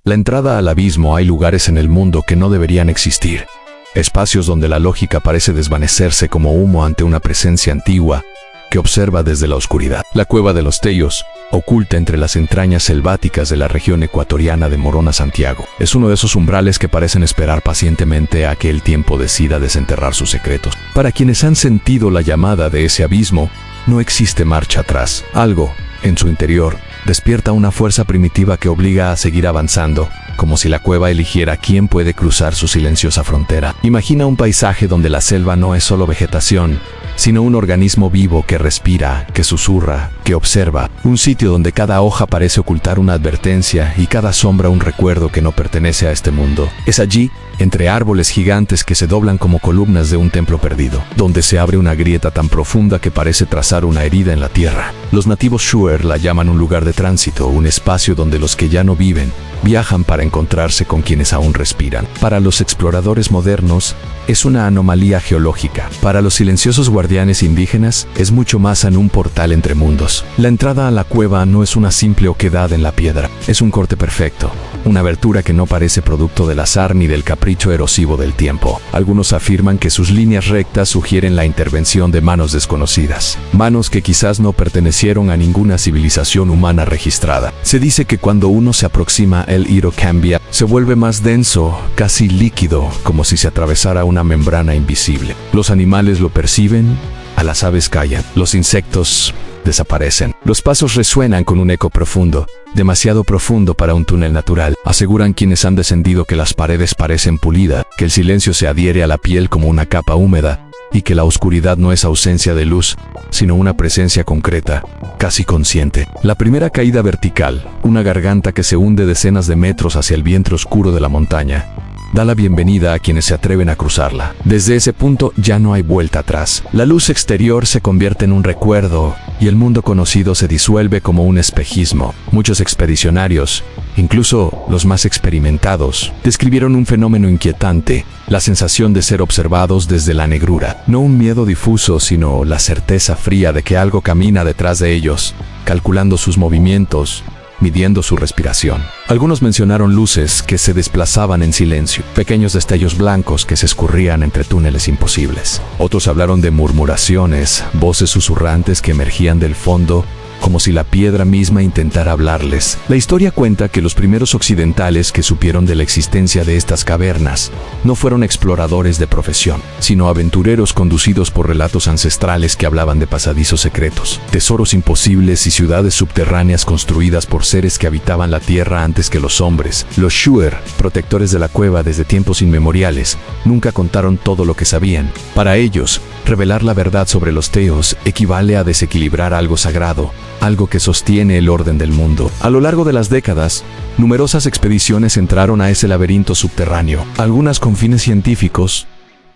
La entrada al abismo. Hay lugares en el mundo que no deberían existir. Espacios donde la lógica parece desvanecerse como humo ante una presencia antigua que observa desde la oscuridad. La cueva de los Teyos, oculta entre las entrañas selváticas de la región ecuatoriana de Morona, Santiago, es uno de esos umbrales que parecen esperar pacientemente a que el tiempo decida desenterrar sus secretos. Para quienes han sentido la llamada de ese abismo, no existe marcha atrás. Algo, en su interior, despierta una fuerza primitiva que obliga a seguir avanzando, como si la cueva eligiera quién puede cruzar su silenciosa frontera. Imagina un paisaje donde la selva no es solo vegetación, sino un organismo vivo que respira, que susurra, que observa. Un sitio donde cada hoja parece ocultar una advertencia y cada sombra un recuerdo que no pertenece a este mundo. Es allí, entre árboles gigantes que se doblan como columnas de un templo perdido, donde se abre una grieta tan profunda que parece trazar una herida en la tierra. Los nativos Shuar la llaman un lugar de tránsito, un espacio donde los que ya no viven viajan para encontrarse con quienes aún respiran. Para los exploradores modernos, es una anomalía geológica. Para los silenciosos guardianes indígenas, es mucho más en un portal entre mundos. La entrada a la cueva no es una simple oquedad en la piedra, es un corte perfecto, una abertura que no parece producto del azar ni del capricho erosivo del tiempo. Algunos afirman que sus líneas rectas sugieren la intervención de manos desconocidas, manos que quizás no pertenecieron a ninguna civilización humana registrada. Se dice que cuando uno se aproxima, el hilo cambia, se vuelve más denso, casi líquido, como si se atravesara una membrana invisible. Los animales lo perciben, a las aves callan, los insectos desaparecen. Los pasos resuenan con un eco profundo, demasiado profundo para un túnel natural. Aseguran quienes han descendido que las paredes parecen pulidas, que el silencio se adhiere a la piel como una capa húmeda, y que la oscuridad no es ausencia de luz, sino una presencia concreta, casi consciente. La primera caída vertical, una garganta que se hunde decenas de metros hacia el vientre oscuro de la montaña, da la bienvenida a quienes se atreven a cruzarla. Desde ese punto ya no hay vuelta atrás. La luz exterior se convierte en un recuerdo y el mundo conocido se disuelve como un espejismo. Muchos expedicionarios, incluso los más experimentados, describieron un fenómeno inquietante, la sensación de ser observados desde la negrura. No un miedo difuso, sino la certeza fría de que algo camina detrás de ellos, calculando sus movimientos, midiendo su respiración. Algunos mencionaron luces que se desplazaban en silencio, pequeños destellos blancos que se escurrían entre túneles imposibles. Otros hablaron de murmuraciones, voces susurrantes que emergían del fondo, como si la piedra misma intentara hablarles. La historia cuenta que los primeros occidentales que supieron de la existencia de estas cavernas no fueron exploradores de profesión, sino aventureros conducidos por relatos ancestrales que hablaban de pasadizos secretos, tesoros imposibles y ciudades subterráneas construidas por seres que habitaban la tierra antes que los hombres. Los Shuar, protectores de la cueva desde tiempos inmemoriales, nunca contaron todo lo que sabían. Para ellos, revelar la verdad sobre los Teos equivale a desequilibrar algo sagrado, algo que sostiene el orden del mundo. A lo largo de las décadas, numerosas expediciones entraron a ese laberinto subterráneo, algunas con fines científicos,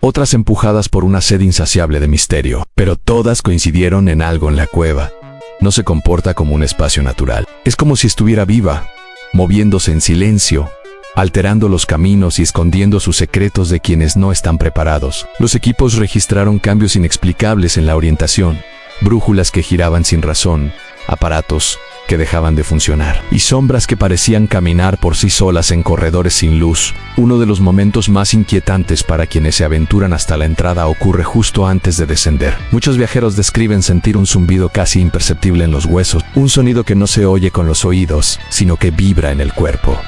otras empujadas por una sed insaciable de misterio, pero todas coincidieron en algo en la cueva. No se comporta como un espacio natural. Es como si estuviera viva, moviéndose en silencio, alterando los caminos y escondiendo sus secretos de quienes no están preparados. Los equipos registraron cambios inexplicables en la orientación, brújulas que giraban sin razón, aparatos que dejaban de funcionar, y sombras que parecían caminar por sí solas en corredores sin luz. Uno de los momentos más inquietantes para quienes se aventuran hasta la entrada ocurre justo antes de descender. Muchos viajeros describen sentir un zumbido casi imperceptible en los huesos, un sonido que no se oye con los oídos, sino que vibra en el cuerpo.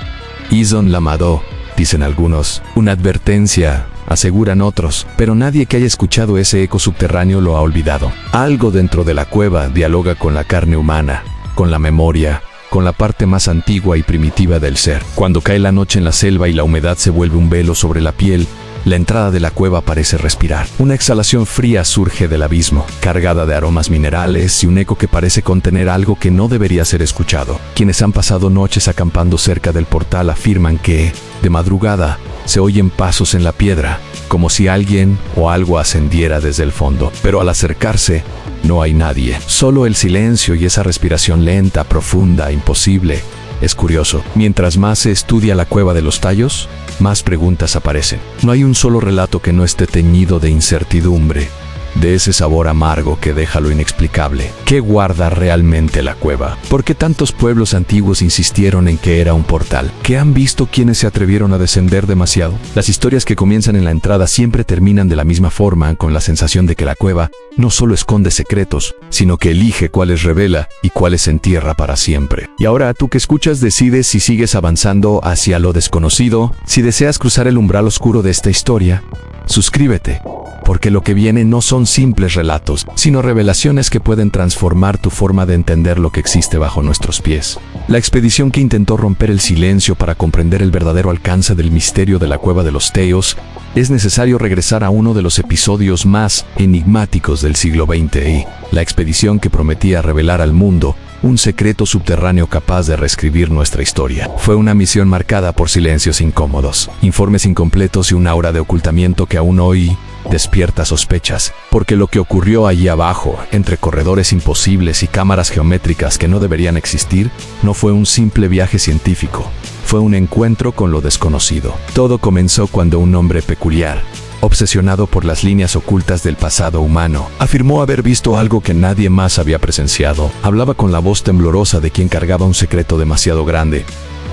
Izon Lamado, dicen algunos, una advertencia, aseguran otros, pero nadie que haya escuchado ese eco subterráneo lo ha olvidado. Algo dentro de la cueva dialoga con la carne humana, con la memoria, con la parte más antigua y primitiva del ser. Cuando cae la noche en la selva y la humedad se vuelve un velo sobre la piel, la entrada de la cueva parece respirar. Una exhalación fría surge del abismo, cargada de aromas minerales y un eco que parece contener algo que no debería ser escuchado. Quienes han pasado noches acampando cerca del portal afirman que, de madrugada, se oyen pasos en la piedra, como si alguien o algo ascendiera desde el fondo. Pero al acercarse, no hay nadie. Solo el silencio y esa respiración lenta, profunda, imposible. Es curioso. Mientras más se estudia la cueva de los Tallos, más preguntas aparecen. No hay un solo relato que no esté teñido de incertidumbre, de ese sabor amargo que deja lo inexplicable. ¿Qué guarda realmente la cueva? ¿Por qué tantos pueblos antiguos insistieron en que era un portal? ¿Qué han visto quienes se atrevieron a descender demasiado? Las historias que comienzan en la entrada siempre terminan de la misma forma, con la sensación de que la cueva no solo esconde secretos, sino que elige cuáles revela y cuáles entierra para siempre. Y ahora tú que escuchas decides si sigues avanzando hacia lo desconocido. Si deseas cruzar el umbral oscuro de esta historia, suscríbete, porque lo que viene no son simples relatos, sino revelaciones que pueden transformar tu forma de entender lo que existe bajo nuestros pies. La expedición que intentó romper el silencio para comprender el verdadero alcance del misterio de la Cueva de los Teos. Es necesario regresar a uno de los episodios más enigmáticos del siglo XX y la expedición que prometía revelar al mundo un secreto subterráneo capaz de reescribir nuestra historia. Fue una misión marcada por silencios incómodos, informes incompletos y un aura de ocultamiento que aún hoy despierta sospechas, porque lo que ocurrió allí abajo, entre corredores imposibles y cámaras geométricas que no deberían existir, no fue un simple viaje científico, fue un encuentro con lo desconocido. Todo comenzó cuando un hombre peculiar, obsesionado por las líneas ocultas del pasado humano, afirmó haber visto algo que nadie más había presenciado. Hablaba con la voz temblorosa de quien cargaba un secreto demasiado grande,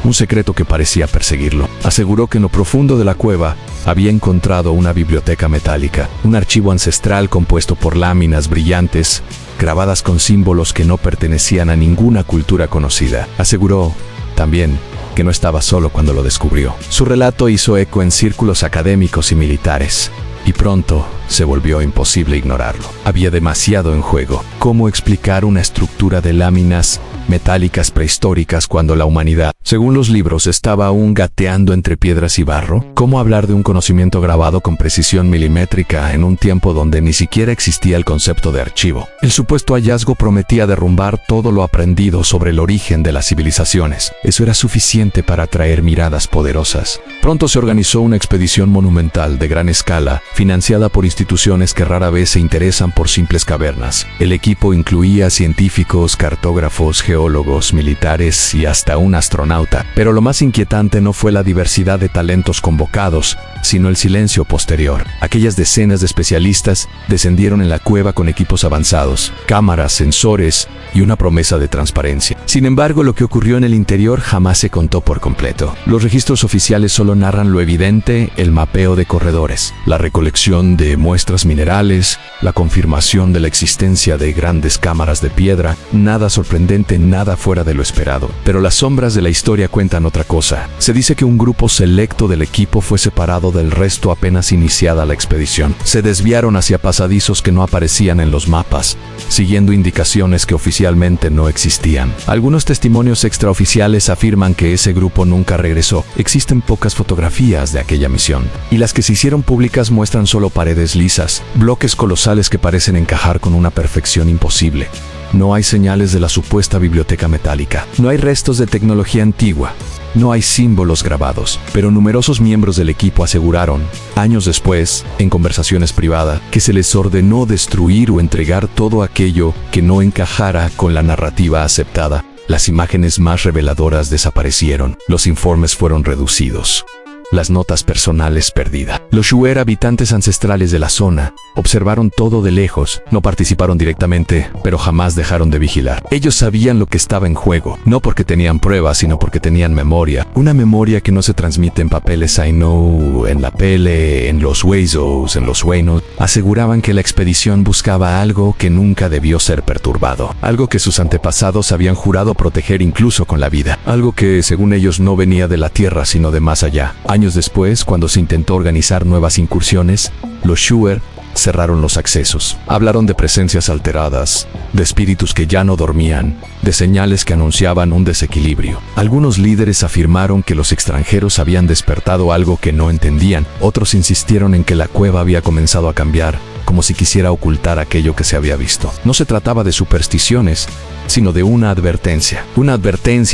un secreto que parecía perseguirlo. Aseguró que en lo profundo de la cueva había encontrado una biblioteca metálica, un archivo ancestral compuesto por láminas brillantes, grabadas con símbolos que no pertenecían a ninguna cultura conocida. Aseguró también que no estaba solo cuando lo descubrió. Su relato hizo eco en círculos académicos y militares, y pronto se volvió imposible ignorarlo. Había demasiado en juego. ¿Cómo explicar una estructura de láminas metálicas prehistóricas cuando la humanidad, según los libros, estaba aún gateando entre piedras y barro? ¿Cómo hablar de un conocimiento grabado con precisión milimétrica en un tiempo donde ni siquiera existía el concepto de archivo? El supuesto hallazgo prometía derrumbar todo lo aprendido sobre el origen de las civilizaciones. Eso era suficiente para atraer miradas poderosas. Pronto se organizó una expedición monumental de gran escala, financiada por instituciones que rara vez se interesan por simples cavernas. El equipo incluía científicos, cartógrafos, geólogos, militares y hasta un astronauta. Pero lo más inquietante no fue la diversidad de talentos convocados, sino el silencio posterior. Aquellas decenas de especialistas descendieron en la cueva con equipos avanzados, cámaras, sensores y una promesa de transparencia. Sin embargo, lo que ocurrió en el interior jamás se contó por completo. Los registros oficiales solo narran lo evidente: el mapeo de corredores, la recolección de muestras minerales, la confirmación de la existencia de grandes cámaras de piedra. Nada sorprendente, nada fuera de lo esperado. Pero las sombras de la historia cuentan otra cosa. Se dice que un grupo selecto del equipo fue separado del resto apenas iniciada la expedición. Se desviaron hacia pasadizos que no aparecían en los mapas, siguiendo indicaciones que oficialmente no existían. Algunos testimonios extraoficiales afirman que ese grupo nunca regresó. Existen pocas fotografías de aquella misión, y las que se hicieron públicas muestran solo paredes lisas, bloques colosales que parecen encajar con una perfección imposible. No hay señales de la supuesta biblioteca metálica. No hay restos de tecnología antigua. No hay símbolos grabados. Pero numerosos miembros del equipo aseguraron, años después, en conversaciones privadas, que se les ordenó destruir o entregar todo aquello que no encajara con la narrativa aceptada. Las imágenes más reveladoras desaparecieron. Los informes fueron reducidos. Las notas personales perdidas. Los Shuar, habitantes ancestrales de la zona, observaron todo de lejos. No participaron directamente, pero jamás dejaron de vigilar. Ellos sabían lo que estaba en juego, no porque tenían pruebas, sino porque tenían memoria. Una memoria que no se transmite en papeles Ainu, en la pele, en los huesos, en los sueños. Aseguraban que la expedición buscaba algo que nunca debió ser perturbado. Algo que sus antepasados habían jurado proteger incluso con la vida. Algo que, según ellos, no venía de la tierra, sino de más allá. Años después, cuando se intentó organizar nuevas incursiones, los Shuar cerraron los accesos. Hablaron de presencias alteradas, de espíritus que ya no dormían, de señales que anunciaban un desequilibrio. Algunos líderes afirmaron que los extranjeros habían despertado algo que no entendían. Otros insistieron en que la cueva había comenzado a cambiar, como si quisiera ocultar aquello que se había visto. No se trataba de supersticiones, sino de una advertencia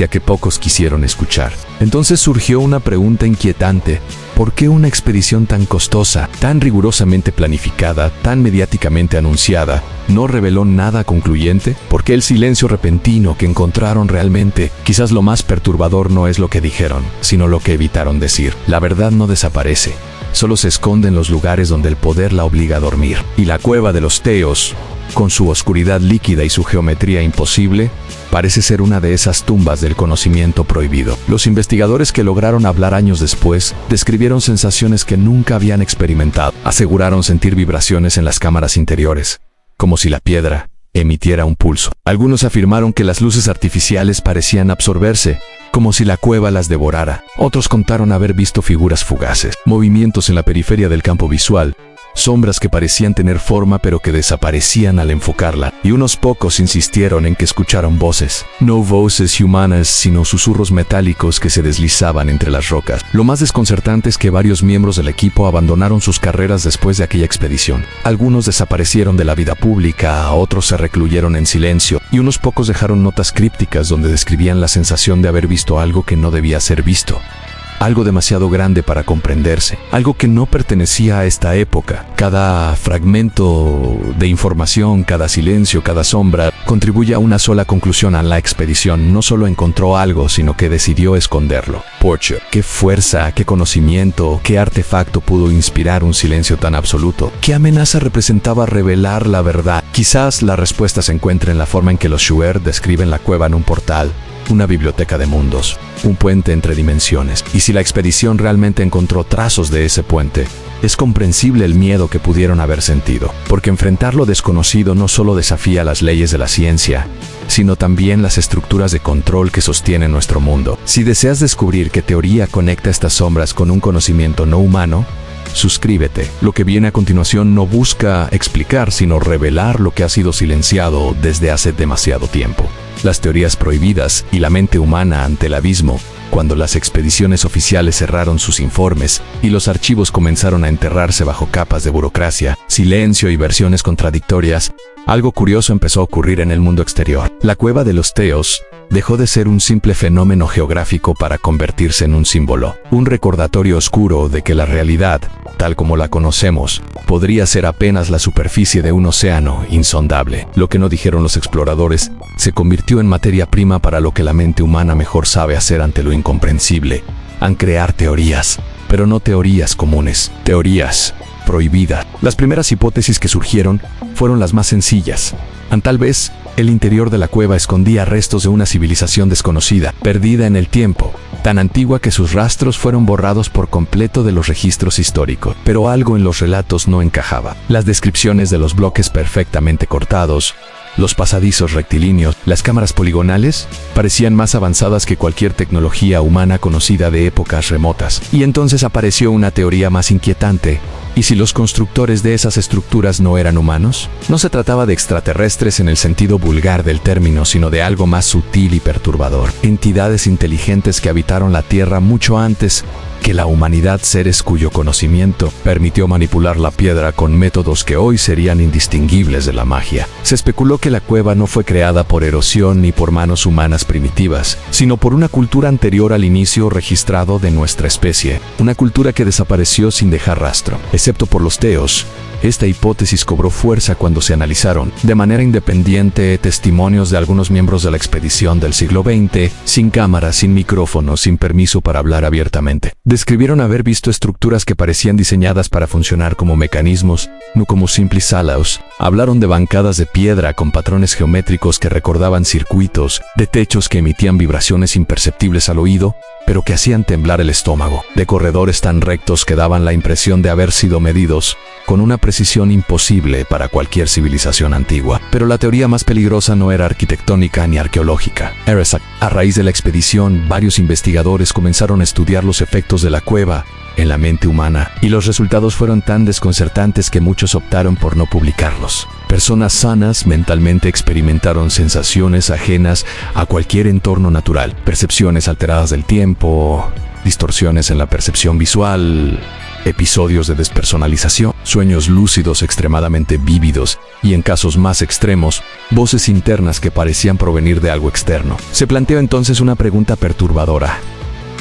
que pocos quisieron escuchar. Entonces surgió una pregunta inquietante: ¿por qué una expedición tan costosa, tan rigurosamente planificada, tan mediáticamente anunciada, no reveló nada concluyente? ¿Por qué el silencio repentino que encontraron realmente? Quizás lo más perturbador no es lo que dijeron, sino lo que evitaron decir. La verdad no desaparece, solo se esconde en los lugares donde el poder la obliga a dormir. Y la cueva de los Teos, con su oscuridad líquida y su geometría imposible, parece ser una de esas tumbas del conocimiento prohibido. Los investigadores que lograron hablar años después describieron sensaciones que nunca habían experimentado. Aseguraron sentir vibraciones en las cámaras interiores, como si la piedra emitiera un pulso. Algunos afirmaron que las luces artificiales parecían absorberse, como si la cueva las devorara. Otros contaron haber visto figuras fugaces, movimientos en la periferia del campo visual, sombras que parecían tener forma pero que desaparecían al enfocarla, y unos pocos insistieron en que escucharon voces. No voces humanas, sino susurros metálicos que se deslizaban entre las rocas. Lo más desconcertante es que varios miembros del equipo abandonaron sus carreras después de aquella expedición. Algunos desaparecieron de la vida pública, otros se recluyeron en silencio, y unos pocos dejaron notas crípticas donde describían la sensación de haber visto algo que no debía ser visto. Algo demasiado grande para comprenderse, algo que no pertenecía a esta época. Cada fragmento de información, cada silencio, cada sombra, contribuye a una sola conclusión: a la expedición no solo encontró algo, sino que decidió esconderlo. Porcher, qué fuerza, qué conocimiento, qué artefacto pudo inspirar un silencio tan absoluto. ¿Qué amenaza representaba revelar la verdad? Quizás la respuesta se encuentre en la forma en que los Shuer describen la cueva en un portal, una biblioteca de mundos, un puente entre dimensiones. Y si la expedición realmente encontró trazos de ese puente, es comprensible el miedo que pudieron haber sentido, porque enfrentar lo desconocido no solo desafía las leyes de la ciencia, sino también las estructuras de control que sostienen nuestro mundo. Si deseas descubrir qué teoría conecta estas sombras con un conocimiento no humano, suscríbete. Lo que viene a continuación no busca explicar, sino revelar lo que ha sido silenciado desde hace demasiado tiempo. Las teorías prohibidas y la mente humana ante el abismo. Cuando las expediciones oficiales cerraron sus informes y los archivos comenzaron a enterrarse bajo capas de burocracia, silencio y versiones contradictorias, algo curioso empezó a ocurrir en el mundo exterior. La cueva de los Teos dejó de ser un simple fenómeno geográfico para convertirse en un símbolo, un recordatorio oscuro de que la realidad, tal como la conocemos, podría ser apenas la superficie de un océano insondable. Lo que no dijeron los exploradores se convirtió en materia prima para lo que la mente humana mejor sabe hacer ante lo incomprensible: en crear teorías, pero no teorías comunes, teorías prohibidas. Las primeras hipótesis que surgieron fueron las más sencillas. Tal vez el interior de la cueva escondía restos de una civilización desconocida, perdida en el tiempo, tan antigua que sus rastros fueron borrados por completo de los registros históricos. Pero algo en los relatos no encajaba. Las descripciones de los bloques perfectamente cortados, los pasadizos rectilíneos, las cámaras poligonales, parecían más avanzadas que cualquier tecnología humana conocida de épocas remotas. Y entonces apareció una teoría más inquietante. ¿Y si los constructores de esas estructuras no eran humanos? No se trataba de extraterrestres en el sentido vulgar del término, sino de algo más sutil y perturbador. Entidades inteligentes que habitaron la Tierra mucho antes que la humanidad, seres cuyo conocimiento permitió manipular la piedra con métodos que hoy serían indistinguibles de la magia. Se especuló que la cueva no fue creada por erosión ni por manos humanas primitivas, sino por una cultura anterior al inicio registrado de nuestra especie, una cultura que desapareció sin dejar rastro. Excepto por los Teos, esta hipótesis cobró fuerza cuando se analizaron, de manera independiente, testimonios de algunos miembros de la expedición del siglo XX, sin cámaras, sin micrófonos, sin permiso para hablar abiertamente. Describieron haber visto estructuras que parecían diseñadas para funcionar como mecanismos, no como simples salas. Hablaron de bancadas de piedra con patrones geométricos que recordaban circuitos, de techos que emitían vibraciones imperceptibles al oído, pero que hacían temblar el estómago, de corredores tan rectos que daban la impresión de haber sido medidos, con una precisión imposible para cualquier civilización antigua. Pero la teoría más peligrosa no era arquitectónica ni arqueológica. A raíz de la expedición, varios investigadores comenzaron a estudiar los efectos de la cueva en la mente humana, y los resultados fueron tan desconcertantes que muchos optaron por no publicarlos. Personas sanas mentalmente experimentaron sensaciones ajenas a cualquier entorno natural, percepciones alteradas del tiempo, distorsiones en la percepción visual, episodios de despersonalización, sueños lúcidos extremadamente vívidos y, en casos más extremos, voces internas que parecían provenir de algo externo. Se planteó entonces una pregunta perturbadora.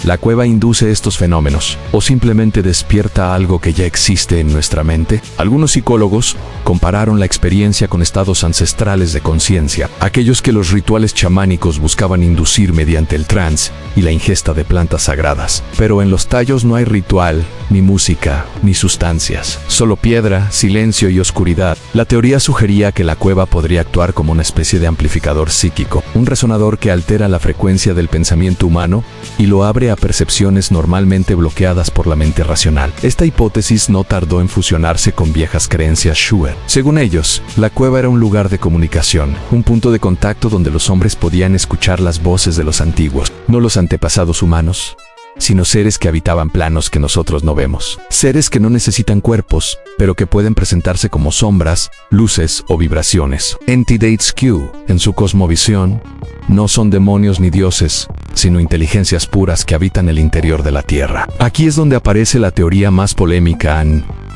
¿La cueva induce estos fenómenos o simplemente despierta algo que ya existe en nuestra mente? Algunos psicólogos compararon la experiencia con estados ancestrales de conciencia, aquellos que los rituales chamánicos buscaban inducir mediante el trance y la ingesta de plantas sagradas. Pero en los tallos no hay ritual ni música, ni sustancias. Solo piedra, silencio y oscuridad. La teoría sugería que la cueva podría actuar como una especie de amplificador psíquico, un resonador que altera la frecuencia del pensamiento humano y lo abre a percepciones normalmente bloqueadas por la mente racional. Esta hipótesis no tardó en fusionarse con viejas creencias Shuar. Según ellos, la cueva era un lugar de comunicación, un punto de contacto donde los hombres podían escuchar las voces de los antiguos, no los antepasados humanos, sino seres que habitaban planos que nosotros no vemos. Seres que no necesitan cuerpos, pero que pueden presentarse como sombras, luces o vibraciones. Entidates Q, en su cosmovisión, no son demonios ni dioses, sino inteligencias puras que habitan el interior de la Tierra. Aquí es donde aparece la teoría más polémica,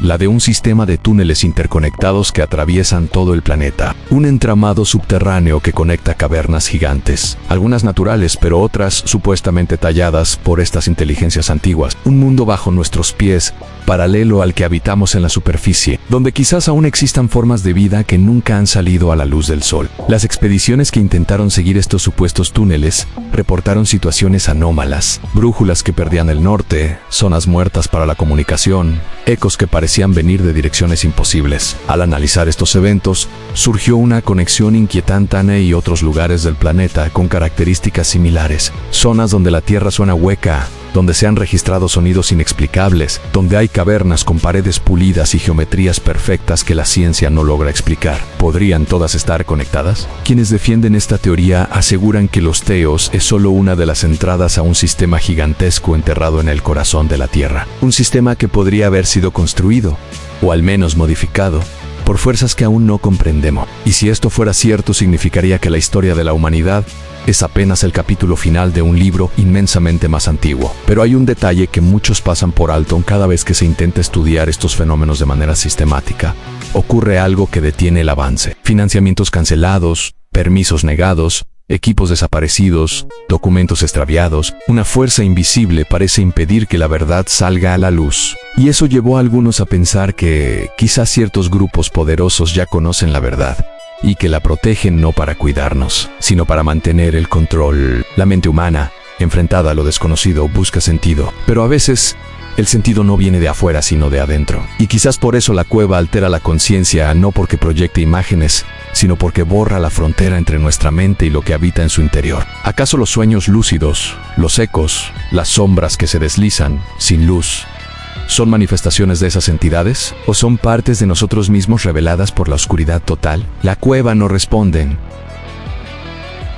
la de un sistema de túneles interconectados que atraviesan todo el planeta. Un entramado subterráneo que conecta cavernas gigantes, algunas naturales pero otras supuestamente talladas por estas inteligencias antiguas. Un mundo bajo nuestros pies, paralelo al que habitamos en la superficie, donde quizás aún existan formas de vida que nunca han salido a la luz del sol. Las expediciones que intentaron seguir estos supuestos túneles reportaron situaciones anómalas, brújulas que perdían el norte, zonas muertas para la comunicación, ecos que parecían venir de direcciones imposibles. Al analizar estos eventos, surgió una conexión inquietante y otros lugares del planeta con características similares. Zonas donde la Tierra suena hueca, donde se han registrado sonidos inexplicables, donde hay cavernas con paredes pulidas y geometrías perfectas que la ciencia no logra explicar. ¿Podrían todas estar conectadas? Quienes defienden esta teoría aseguran que los Teos es solo una de las entradas a un sistema gigantesco enterrado en el corazón de la Tierra. Un sistema que podría haber sido construido, o al menos modificado, por fuerzas que aún no comprendemos. Y si esto fuera cierto, significaría que la historia de la humanidad es apenas el capítulo final de un libro inmensamente más antiguo. Pero hay un detalle que muchos pasan por alto cada vez que se intenta estudiar estos fenómenos de manera sistemática. Ocurre algo que detiene el avance. Financiamientos cancelados, permisos negados, equipos desaparecidos, documentos extraviados. Una fuerza invisible parece impedir que la verdad salga a la luz. Y eso llevó a algunos a pensar que quizás ciertos grupos poderosos ya conocen la verdad y que la protegen no para cuidarnos, sino para mantener el control. La mente humana, enfrentada a lo desconocido, busca sentido, pero a veces el sentido no viene de afuera sino de adentro. Y quizás por eso la cueva altera la conciencia, no porque proyecte imágenes, sino porque borra la frontera entre nuestra mente y lo que habita en su interior. ¿Acaso los sueños lúcidos, los ecos, las sombras que se deslizan, sin luz, son manifestaciones de esas entidades? ¿O son partes de nosotros mismos reveladas por la oscuridad total? La cueva no responde,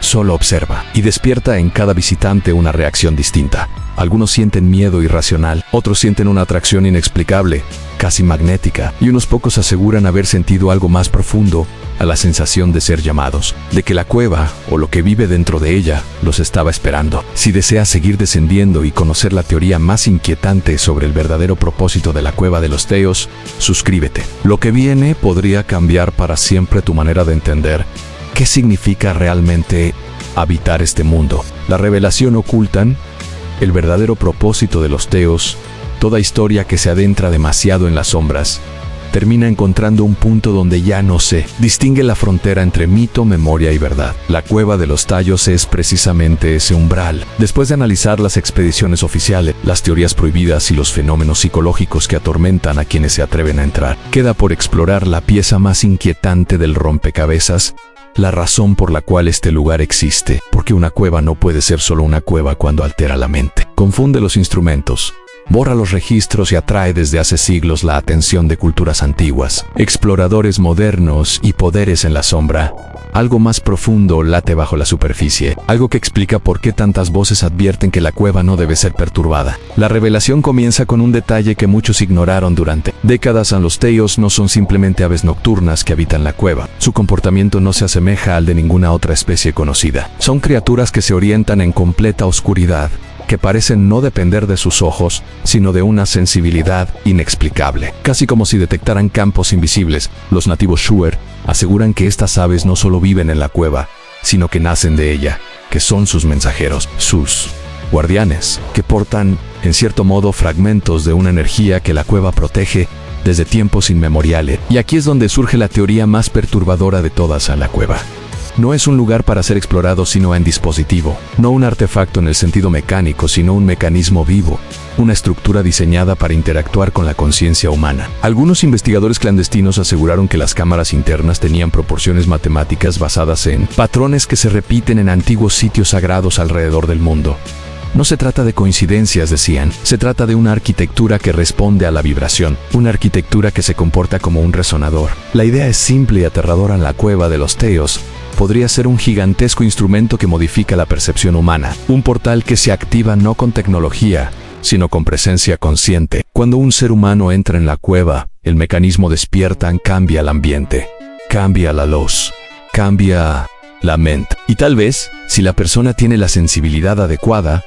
solo observa, y despierta en cada visitante una reacción distinta. Algunos sienten miedo irracional, otros sienten una atracción inexplicable, casi magnética, y unos pocos aseguran haber sentido algo más profundo, a la sensación de ser llamados, de que la cueva, o lo que vive dentro de ella, los estaba esperando. Si deseas seguir descendiendo y conocer la teoría más inquietante sobre el verdadero propósito de la cueva de los Teos, suscríbete. Lo que viene podría cambiar para siempre tu manera de entender qué significa realmente habitar este mundo. La revelación ocultan el verdadero propósito de los Teos. Toda historia que se adentra demasiado en las sombras termina encontrando un punto donde ya no se distingue la frontera entre mito, memoria y verdad. La cueva de los Tallos es precisamente ese umbral. Después de analizar las expediciones oficiales, las teorías prohibidas y los fenómenos psicológicos que atormentan a quienes se atreven a entrar, queda por explorar la pieza más inquietante del rompecabezas, la razón por la cual este lugar existe. Porque una cueva no puede ser solo una cueva cuando altera la mente. Confunde los instrumentos, borra los registros y atrae desde hace siglos la atención de culturas antiguas, exploradores modernos y poderes en la sombra. Algo más profundo late bajo la superficie, algo que explica por qué tantas voces advierten que la cueva no debe ser perturbada. La revelación comienza con un detalle que muchos ignoraron durante décadas. Los Teos no son simplemente aves nocturnas que habitan la cueva. Su comportamiento no se asemeja al de ninguna otra especie conocida. Son criaturas que se orientan en completa oscuridad, que parecen no depender de sus ojos, sino de una sensibilidad inexplicable. Casi como si detectaran campos invisibles, los nativos Shuar aseguran que estas aves no solo viven en la cueva, sino que nacen de ella, que son sus mensajeros, sus guardianes, que portan, en cierto modo, fragmentos de una energía que la cueva protege desde tiempos inmemoriales. Y aquí es donde surge la teoría más perturbadora de todas a la cueva. No es un lugar para ser explorado sino un dispositivo, no un artefacto en el sentido mecánico, sino un mecanismo vivo, una estructura diseñada para interactuar con la conciencia humana. Algunos investigadores clandestinos aseguraron que las cámaras internas tenían proporciones matemáticas basadas en patrones que se repiten en antiguos sitios sagrados alrededor del mundo. No se trata de coincidencias, decían, se trata de una arquitectura que responde a la vibración, una arquitectura que se comporta como un resonador. La idea es simple y aterradora. La cueva de los Teos podría ser un gigantesco instrumento que modifica la percepción humana, un portal que se activa no con tecnología, sino con presencia consciente. Cuando un ser humano entra en la cueva, el mecanismo despierta, cambia el ambiente, cambia la luz, cambia la mente. Y tal vez, si la persona tiene la sensibilidad adecuada,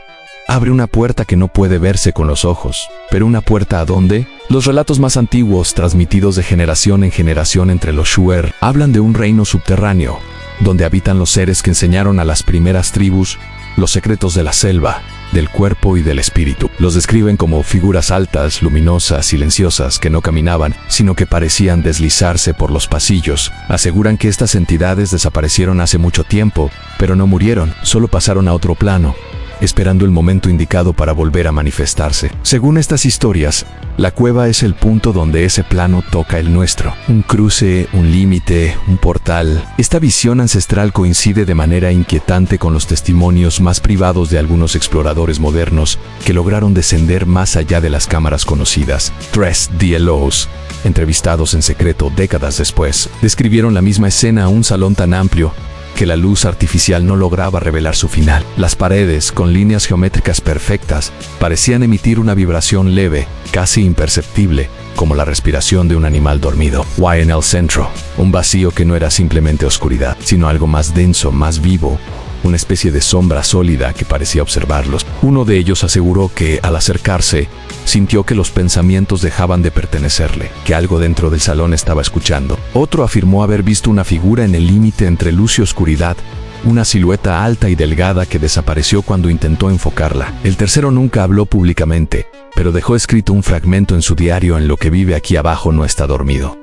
abre una puerta que no puede verse con los ojos. ¿Pero una puerta a dónde? Los relatos más antiguos, transmitidos de generación en generación entre los Shuar, hablan de un reino subterráneo, donde habitan los seres que enseñaron a las primeras tribus los secretos de la selva, del cuerpo y del espíritu. Los describen como figuras altas, luminosas, silenciosas, que no caminaban, sino que parecían deslizarse por los pasillos. Aseguran que estas entidades desaparecieron hace mucho tiempo, pero no murieron, solo pasaron a otro plano, esperando el momento indicado para volver a manifestarse. Según estas historias, la cueva es el punto donde ese plano toca el nuestro. Un cruce, un límite, un portal. Esta visión ancestral coincide de manera inquietante con los testimonios más privados de algunos exploradores modernos que lograron descender más allá de las cámaras conocidas. 3 DLOs, entrevistados en secreto décadas después, describieron la misma escena: un salón tan amplio que la luz artificial no lograba revelar su final. Las paredes, con líneas geométricas perfectas, parecían emitir una vibración leve, casi imperceptible, como la respiración de un animal dormido. Y en el centro, un vacío que no era simplemente oscuridad, sino algo más denso, más vivo, una especie de sombra sólida que parecía observarlos. Uno de ellos aseguró que, al acercarse, sintió que los pensamientos dejaban de pertenecerle, que algo dentro del salón estaba escuchando. Otro afirmó haber visto una figura en el límite entre luz y oscuridad, una silueta alta y delgada que desapareció cuando intentó enfocarla. El tercero nunca habló públicamente, pero dejó escrito un fragmento en su diario: en lo que vive aquí abajo no está dormido.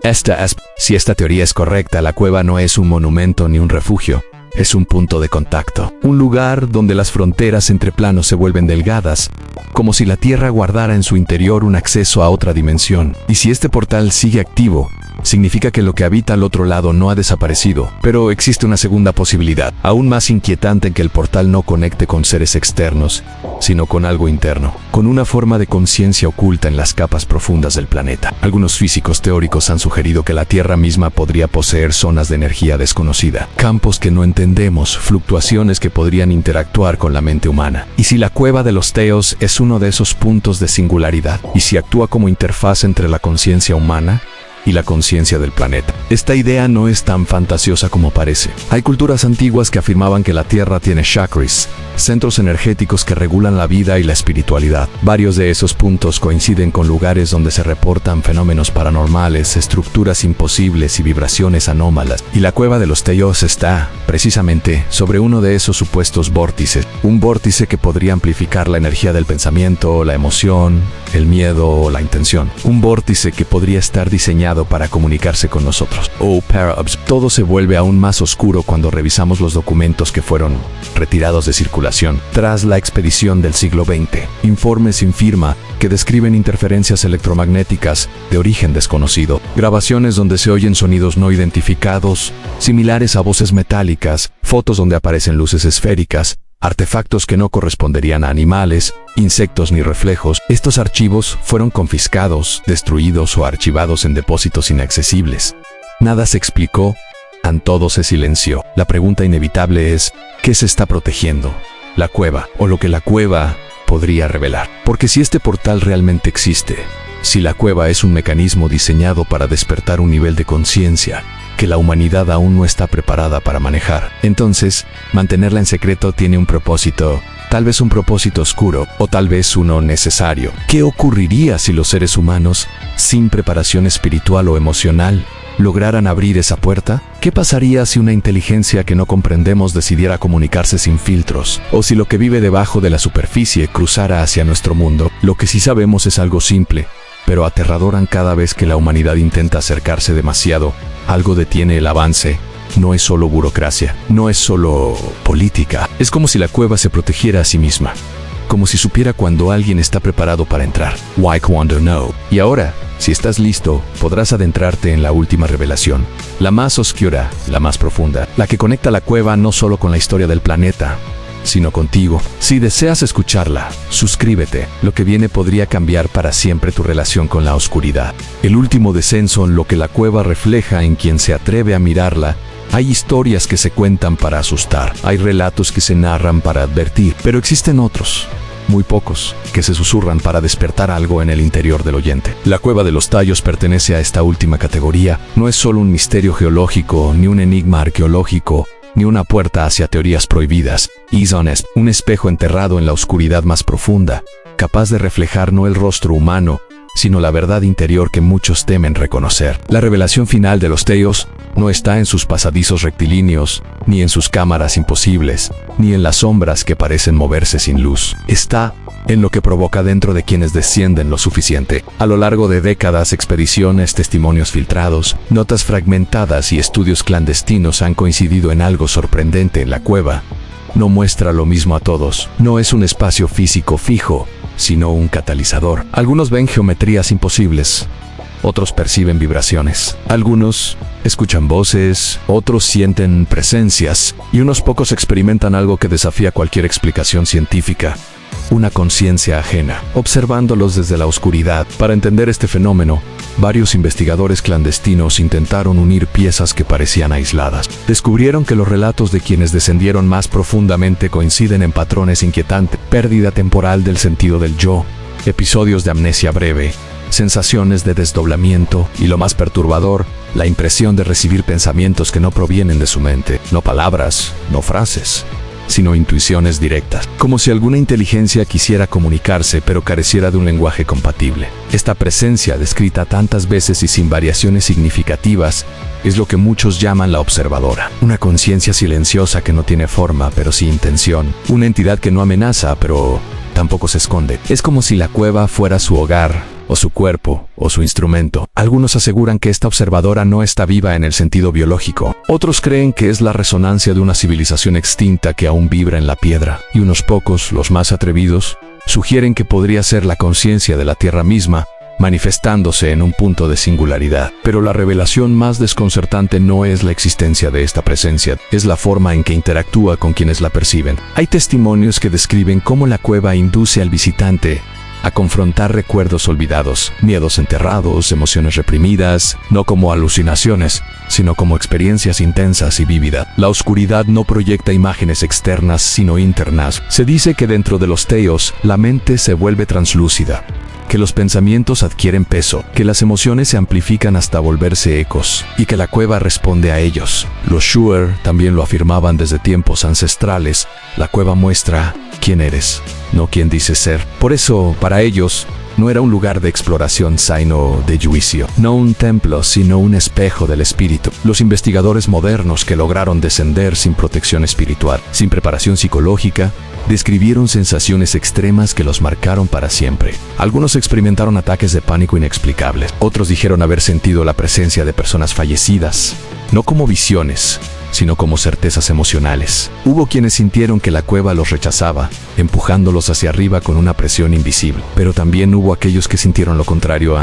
Si esta teoría es correcta, la cueva no es un monumento ni un refugio. Es un punto de contacto, un lugar donde las fronteras entre planos se vuelven delgadas, como si la Tierra guardara en su interior un acceso a otra dimensión. Y si este portal sigue activo, significa que lo que habita al otro lado no ha desaparecido. Pero existe una segunda posibilidad, aún más inquietante: que el portal no conecte con seres externos, sino con algo interno, con una forma de conciencia oculta en las capas profundas del planeta. Algunos físicos teóricos han sugerido que la Tierra misma podría poseer zonas de energía desconocida, campos que no entendemos, fluctuaciones que podrían interactuar con la mente humana. Y si la cueva de los Teos es uno de esos puntos de singularidad, y si actúa como interfaz entre la conciencia humana y la conciencia del planeta. Esta idea no es tan fantasiosa como parece. Hay culturas antiguas que afirmaban que la Tierra tiene chakras, centros energéticos que regulan la vida y la espiritualidad. Varios de esos puntos coinciden con lugares donde se reportan fenómenos paranormales, estructuras imposibles y vibraciones anómalas. Y la cueva de los Teos está, precisamente, sobre uno de esos supuestos vórtices. Un vórtice que podría amplificar la energía del pensamiento, la emoción, el miedo o la intención. Un vórtice que podría estar diseñado para comunicarse con nosotros. Todo se vuelve aún más oscuro cuando revisamos los documentos que fueron retirados de circulación tras la expedición del siglo XX. Informes sin firma que describen interferencias electromagnéticas de origen desconocido, grabaciones donde se oyen sonidos no identificados, similares a voces metálicas, fotos donde aparecen luces esféricas, artefactos que no corresponderían a animales, insectos ni reflejos. Estos archivos fueron confiscados, destruidos o archivados en depósitos inaccesibles. Nada se explicó, todo se silenció. La pregunta inevitable es: ¿qué se está protegiendo? ¿La cueva o lo que la cueva podría revelar? Porque si este portal realmente existe, si la cueva es un mecanismo diseñado para despertar un nivel de conciencia que la humanidad aún no está preparada para manejar, entonces, mantenerla en secreto tiene un propósito, tal vez un propósito oscuro, o tal vez uno necesario. ¿Qué ocurriría si los seres humanos, sin preparación espiritual o emocional, lograran abrir esa puerta? ¿Qué pasaría si una inteligencia que no comprendemos decidiera comunicarse sin filtros? ¿O si lo que vive debajo de la superficie cruzara hacia nuestro mundo? Lo que sí sabemos es algo simple, pero aterradoran. Cada vez que la humanidad intenta acercarse demasiado, algo detiene el avance. No es solo burocracia, no es solo política. Es como si la cueva se protegiera a sí misma. como si supiera cuando alguien está preparado para entrar. Why Wonder No. Y ahora, si estás listo, podrás adentrarte en la última revelación, la más oscura, la más profunda, la que conecta la cueva no solo con la historia del planeta, sino contigo. Si deseas escucharla, suscríbete. Lo que viene podría cambiar para siempre tu relación con la oscuridad. El último descenso en lo que la cueva refleja en quien se atreve a mirarla. Hay historias que se cuentan para asustar, hay relatos que se narran para advertir, pero existen otros, muy pocos, que se susurran para despertar algo en el interior del oyente. La Cueva de los Tallos pertenece a esta última categoría. No es solo un misterio geológico, ni un enigma arqueológico, ni una puerta hacia teorías prohibidas. Es un espejo enterrado en la oscuridad más profunda, capaz de reflejar no el rostro humano, sino la verdad interior que muchos temen reconocer. La revelación final de los Teos no está en sus pasadizos rectilíneos, ni en sus cámaras imposibles, ni en las sombras que parecen moverse sin luz. Está en lo que provoca dentro de quienes descienden lo suficiente. A lo largo de décadas, expediciones, testimonios filtrados, notas fragmentadas y estudios clandestinos han coincidido en algo sorprendente en la cueva. No muestra lo mismo a todos. No es un espacio físico fijo, sino un catalizador. Algunos ven geometrías imposibles, otros perciben vibraciones. Algunos escuchan voces, otros sienten presencias, y unos pocos experimentan algo que desafía cualquier explicación científica. Una conciencia ajena, observándolos desde la oscuridad. Para entender este fenómeno, varios investigadores clandestinos intentaron unir piezas que parecían aisladas. Descubrieron que los relatos de quienes descendieron más profundamente coinciden en patrones inquietantes: pérdida temporal del sentido del yo, episodios de amnesia breve, sensaciones de desdoblamiento y, lo más perturbador, la impresión de recibir pensamientos que no provienen de su mente, no palabras, no frases, sino intuiciones directas, como si alguna inteligencia quisiera comunicarse pero careciera de un lenguaje compatible. Esta presencia, descrita tantas veces y sin variaciones significativas, es lo que muchos llaman la observadora. Una conciencia silenciosa que no tiene forma pero sí intención. Una entidad que no amenaza pero tampoco se esconde. Es como si la cueva fuera su hogar, o su cuerpo, o su instrumento. Algunos aseguran que esta observadora no está viva en el sentido biológico. Otros creen que es la resonancia de una civilización extinta que aún vibra en la piedra. Y unos pocos, los más atrevidos, sugieren que podría ser la conciencia de la Tierra misma, manifestándose en un punto de singularidad. Pero la revelación más desconcertante no es la existencia de esta presencia, es la forma en que interactúa con quienes la perciben. Hay testimonios que describen cómo la cueva induce al visitante a confrontar recuerdos olvidados, miedos enterrados, emociones reprimidas, no como alucinaciones, sino como experiencias intensas y vívidas. La oscuridad no proyecta imágenes externas, sino internas. Se dice que dentro de los Teos, la mente se vuelve translúcida, que los pensamientos adquieren peso, que las emociones se amplifican hasta volverse ecos, y que la cueva responde a ellos. Los Shuar también lo afirmaban desde tiempos ancestrales. La cueva muestra quién eres, no quién dices ser. Por eso, para ellos, no era un lugar de exploración, sino de juicio. No un templo, sino un espejo del espíritu. Los investigadores modernos que lograron descender sin protección espiritual, sin preparación psicológica, describieron sensaciones extremas que los marcaron para siempre. Algunos experimentaron ataques de pánico inexplicables. Otros dijeron haber sentido la presencia de personas fallecidas, no como visiones, sino como certezas emocionales. Hubo quienes sintieron que la cueva los rechazaba, empujándolos hacia arriba con una presión invisible. Pero también hubo aquellos que sintieron lo contrario,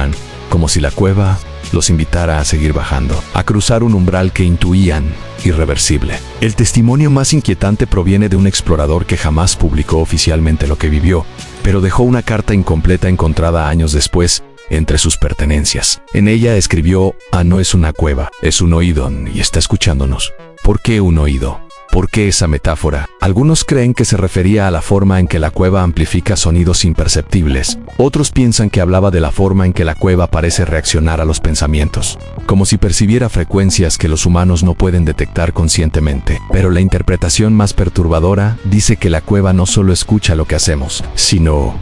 como si la cueva los invitara a seguir bajando, a cruzar un umbral que intuían irreversible. El testimonio más inquietante proviene de un explorador que jamás publicó oficialmente lo que vivió, pero dejó una carta incompleta encontrada años después entre sus pertenencias. En ella escribió: no es una cueva, es un oído y está escuchándonos. ¿Por qué un oído? ¿Por qué esa metáfora? Algunos creen que se refería a la forma en que la cueva amplifica sonidos imperceptibles. Otros piensan que hablaba de la forma en que la cueva parece reaccionar a los pensamientos, como si percibiera frecuencias que los humanos no pueden detectar conscientemente. Pero la interpretación más perturbadora dice que la cueva no solo escucha lo que hacemos, sino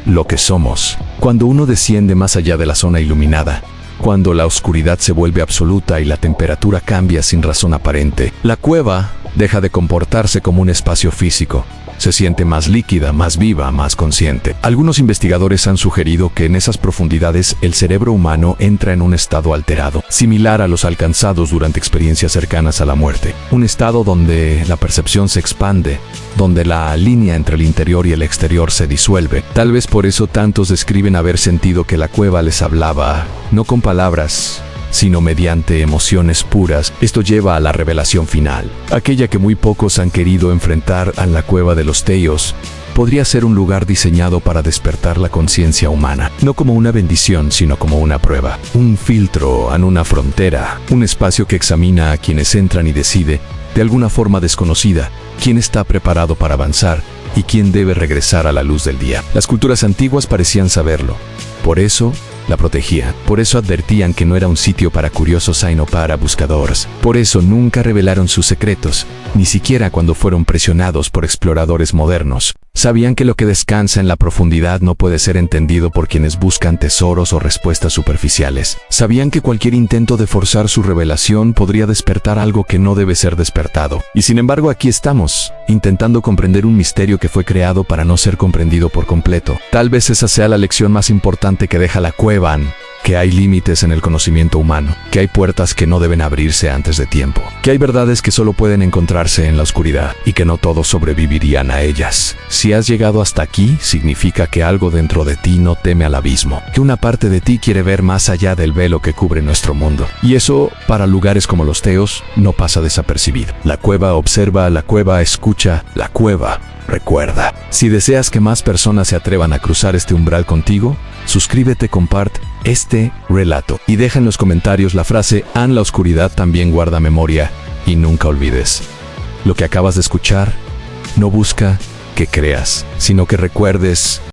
lo que somos. Cuando uno desciende más allá de la zona iluminada, cuando la oscuridad se vuelve absoluta y la temperatura cambia sin razón aparente, la cueva deja de comportarse como un espacio físico, Se siente más líquida, más viva, más consciente. Algunos investigadores han sugerido que en esas profundidades el cerebro humano entra en un estado alterado, similar a los alcanzados durante experiencias cercanas a la muerte. Un estado donde la percepción se expande, donde la línea entre el interior y el exterior se disuelve. Tal vez por eso tantos describen haber sentido que la cueva les hablaba, no con palabras, sino mediante emociones puras. Esto lleva a la revelación final, aquella que muy pocos han querido enfrentar. En la cueva de los Tellus podría ser un lugar diseñado para despertar la conciencia humana, no como una bendición, sino como una prueba, un filtro en una frontera, un espacio que examina a quienes entran y decide, de alguna forma desconocida, quién está preparado para avanzar y quién debe regresar a la luz del día. Las culturas antiguas parecían saberlo, por eso la protegían, por eso advertían que no era un sitio para curiosos sino para buscadores. Por eso nunca revelaron sus secretos, ni siquiera cuando fueron presionados por exploradores modernos. Sabían que lo que descansa en la profundidad no puede ser entendido por quienes buscan tesoros o respuestas superficiales. Sabían que cualquier intento de forzar su revelación podría despertar algo que no debe ser despertado. Y sin embargo aquí estamos, intentando comprender un misterio que fue creado para no ser comprendido por completo. Tal vez esa sea la lección más importante que deja la cueva, que hay límites en el conocimiento humano, que hay puertas que no deben abrirse antes de tiempo, que hay verdades que solo pueden encontrarse en la oscuridad y que no todos sobrevivirían a ellas. Si has llegado hasta aquí, significa que algo dentro de ti no teme al abismo, que una parte de ti quiere ver más allá del velo que cubre nuestro mundo. Y eso, para lugares como los Tellus, no pasa desapercibido. La cueva observa, la cueva escucha, la cueva recuerda. Si deseas que más personas se atrevan a cruzar este umbral contigo, suscríbete, comparte este relato y deja en los comentarios la frase "en la oscuridad también guarda memoria", y nunca olvides, lo que acabas de escuchar no busca que creas, sino que recuerdes